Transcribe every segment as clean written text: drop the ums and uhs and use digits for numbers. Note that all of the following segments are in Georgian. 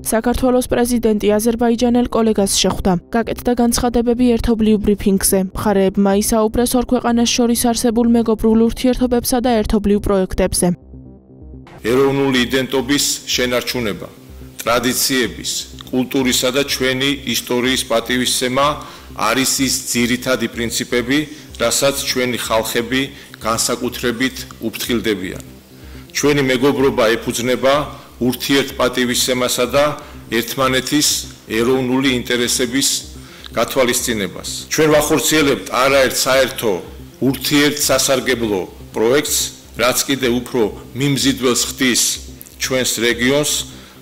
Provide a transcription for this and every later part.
საქართველოს პრეზიდენტი აზერბაიჯანელ კოლეგას შეხვდა. გაკეთდა განცხადებები ერთობლივ ბრიფინგზე. მხარეებმა ისაუბრეს ორ ქვეყანას შორის არსებულ მეგობრულ ურთიერთობებსა და ერთობლივ პროექტებზე. ეროვნული იდენტობის შენარჩუნება, ტრადიციების, კულტურისა და ჩვენი ისტორიის პატივისცემა არის ის ძირითადი პრინციპები, რასაც ჩვენი ხალხები განსაკუთრებით უფრთხილდებიან. ჩვენი მეგობრობა ეფუძნება ურთიერთპატივისცემასა და ერთმანეთის ეროვნული ინტერესების გათვალისწინებას. ჩვენ ვახორციელებთ არაერთ საერთო ურთიერთსასარგებლო პროექტს, რაც კიდევ უფრო მიმზიდველს ხდის ჩვენს რეგიონს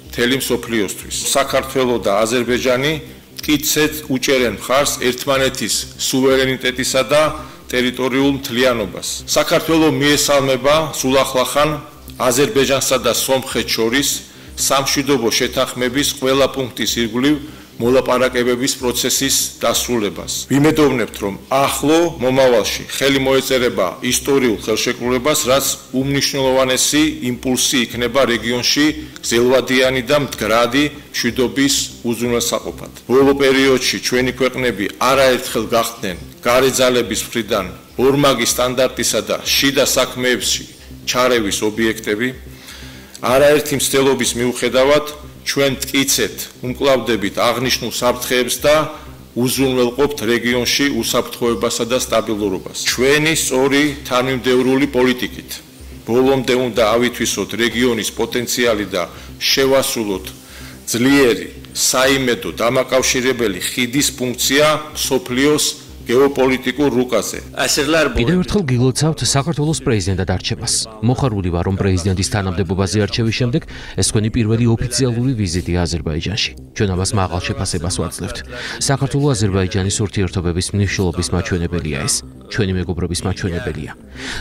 მთელი მსოფლიოსთვის. საქართველო და აზერბაიჯანი მტკიცედ უჭერენ მხარს ერთმანეთის სუვერენიტეტისა და ტერიტორიულ მთლიანობას. საქართველო მიესალმება სულახლახან აზერბაიჯანსა და სომხეთს შორის სამშვიდობო შეთანხმების ყველა პუნქტის ირგვლივ მოლაპარაკებების პროცესის დასრულებას. ვიმედოვნებთ, რომ ახლო მომავალში ხელი მოეწერება ისტორიულ ხელშეკრულებას, რაც უმნიშვნელოვანესი იმპულსი იქნება რეგიონში გრძელვადიანი და მდგრადი მშვიდობის უზრუნველსაყოფად. ბოლო პერიოდში ჩვენი ქვეყნები არაერთხელ გახდნენ გარე ძალების მხრიდან ორმაგი სტანდარტისა და შიდა საქმეებში ჩარევის ობიექტები. არაერთი მცდელობის მიუხედავად ჩვენ მტკიცედ უმკლავდებით აღნიშნულ საფრთხეებს და უზრუნველყოფთ რეგიონში უსაფრთხოებასა და სტაბილურობას. ჩვენი სწორი თანმიმდევრული პოლიტიკით ბოლომდე უნდა ავითვისოთ რეგიონის პოტენციალი და შევასრულოთ ძლიერი, საიმედო, დამაკავშირებელი ხიდის ფუნქცია მსოფლიოს გეოპოლიტიკურ რუკაზე. კიდევ ერთხელ გილოცავთ საქართველოს პრეზიდენტად არჩევას. მოხარული ვარ, რომ პრეზიდენტის თანამდებობაზე არჩევის შემდეგ ეს თქვენი პირველი ოფიციალური ვიზიტია აზერბაიჯანში. ჩვენ ამას მაღალ შეფასებას ვაძლევთ. საქართველო-აზერბაიჯანის ურთიერთობების მნიშვნელობის მაჩვენებელია ეს. ჩვენი მეგობრობის მაჩვენებელია.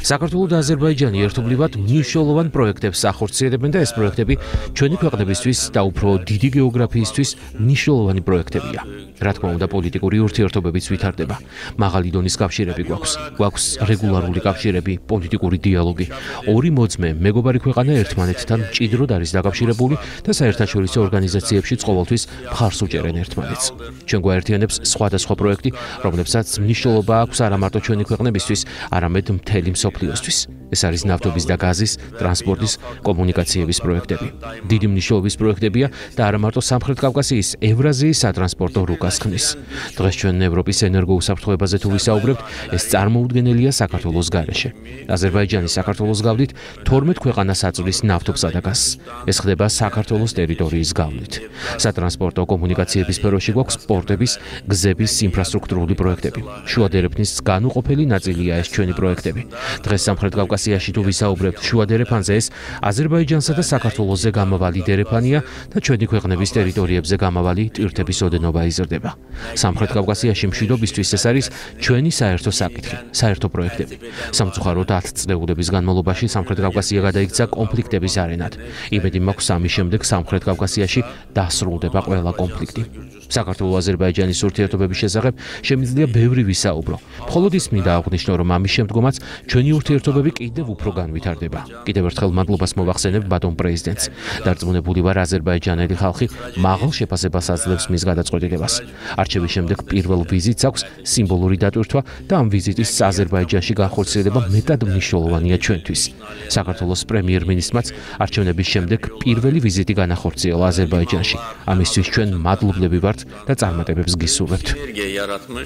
საქართველო და აზერბაიჯანი ერთობლივად მნიშვნელოვან პროექტებს ახორციელებენ და ეს პროექტები ჩვენი ქვეყნებისთვის და უფრო დიდი გეოგრაფიისთვის მნიშვნელოვანი პროექტებია. რა თქმა უნდა, პოლიტიკური ურთიერთობებიც ვითარდება. მაღალი დონის კავშირები გვაქვს რეგულარული კავშირები, პოლიტიკური დიალოგი. ორი მოძმე მეგობარი ქვეყანა ერთმანეთთან მჭიდროდ არის დაკავშირებული და საერთაშორისო ორგანიზაციებში ყოველთვის მხარს უჭერენ ერთმანეთს. ჩვენ გვაერთიანებს სხვადასხვა პროექტი, რომლებსაც მნიშვნელობა აქვს არა მარტო ჩვენი ქვეყნებისთვის, არამედ მთელი მსოფლიოსთვის. ეს არის ნავთობის და გაზის, ტრანსპორტის, კომუნიკაციების პროექტები. დიდი მნიშვნელობის პროექტებია და არა მარტო სამხრეთ კავკასიის, ევრაზიის სატრანსპორტო რუკას ხმის. დღეს ჩვენ ევროპის ენერგოუსაფრთხოებაზე თუ ვისაუბრებთ, ეს წარმოუდგენელია საქართველოს გარეშე. აზერბაიჯანი საქართველოს გავლით 12 ქვეყანას აწვდის ნავთობსა და გაზს. ეს ხდება საქართველოს ტერიტორიის გავლით. სატრანსპორტო კომუნიკაციების სფეროში გვაქვს პორტების, გზების, ინფრასტრუქტურული პროექტები. შუა დერეფნის განუყოფელი ნაწილია ეს ჩვენი პროექტები. დღეს სამხრეთ კავკასიაში თუ ვისაუბრებთ შუა დერეფანზე, ეს აზერბაიჯანსა და საქართველოსზე გამავალი დერეფანია და ჩვენი ქვეყნების ტერიტორიებზე გამავალი ტვირთების ოდენობა იზრდება. სამხრეთ კავკასიაში მშვიდობისთვის ეს არის ჩვენი საერთო საკითხი, საერთო პროექტები. სამწუხაროდ 10 წლების განმავლობაში სამხრეთ კავკასია გადაიქცა კონფლიქტების არენად. იმედი მაქვს ამის შემდეგ სამხრეთ კავკასიაში დასრულდება ყველა კონფლიქტი. საქართველო-აზერბაიჯანის ურთიერთობების შესახებ შემიძლია ბევრი ვისაუბრო. მხოლოდ ის მინდა აღვნიშნო, რომ ამის შემდგომაც ჩვენი ურთიერთობები კიდევ უფრო განვითარდება. კიდევ ერთხელ მადლობას მოვახსენებ ბატონ პრეზიდენტს. დარწმუნებული ვარ, აზერბაიჯანელი ხალხი მაღალ შეფასებას აძლევს მის გადაწყვეტილებას. არჩევის შემდეგ პირველ ვიზიტს აქვს სიმბოლური დატვირთვა და ამ ვიზიტის აზერბაიჯანში განხორციელება მეტად მნიშვნელოვანია ჩვენთვის. საქართველოს პრემიერ-მინისტრმაც არჩევნების შემდეგ პირველი ვიზიტი განახორციელა აზერბაიჯანში. ამისთვის ჩვენ მადლობლები ვართ და წარმატებებს გისურვებთ.